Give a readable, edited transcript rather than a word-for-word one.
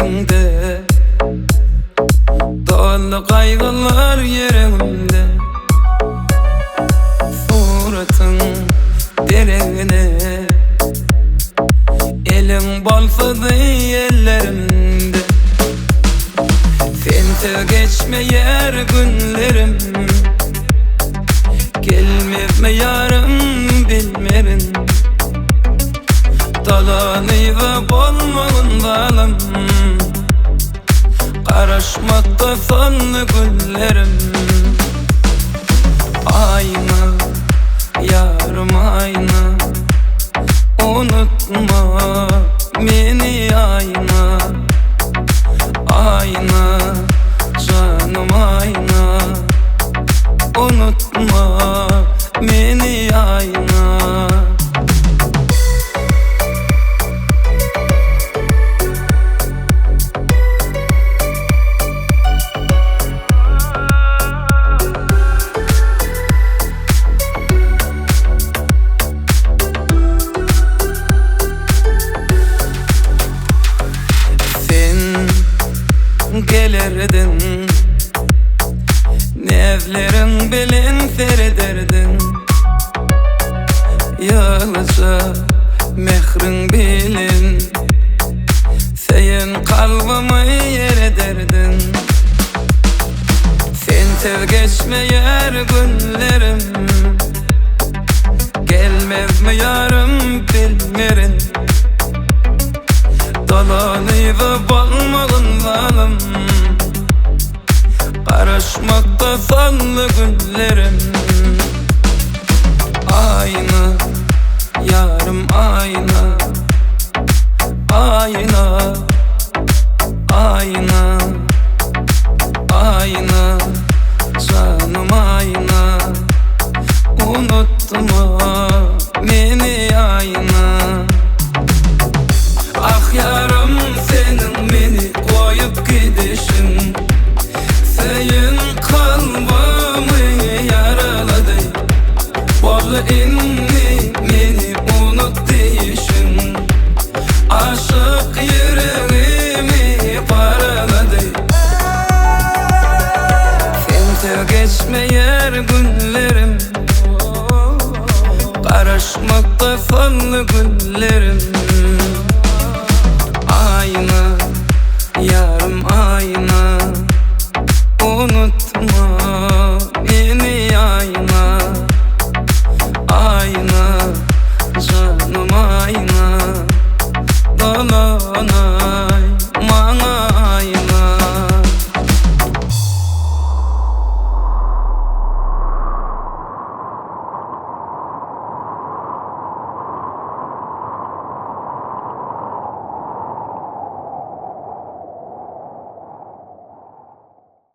yüreğimde, dolu kaygılar yüreğimde. Suratın derine, elim balfadı ellerimde. Sen geçmeyer günlerim, gelmez mi yarım bilmerin. Dolanıp olmağın balım, karışmakta sonlu günlerim. Ayna, yarım ayna, unutma beni ayna. Ayna, canım ayna, unutma beni ayna. Gelerdin, nevlerin bilin serederdin. Yalnızca mehrin bilin, sen kalbimi yer ederdin. Sen geçmeyer günlerim, gelmez mi yarım bilmerin. Dolanıp olmağın zalim, karışmakta sonlu günlerim. Ayna, yarım ayna, ayna, ayna, ayna, canım ayna, unutma beni ayna. Ah yarım senin beni koyup gidişin, senin kalbimi yaraladı. Vallahi inni beni unut deyişin, aşık yüreğimi paraladı. Sen geçmeyer günlerim, karışmakta sonlu günlerim. Ayna,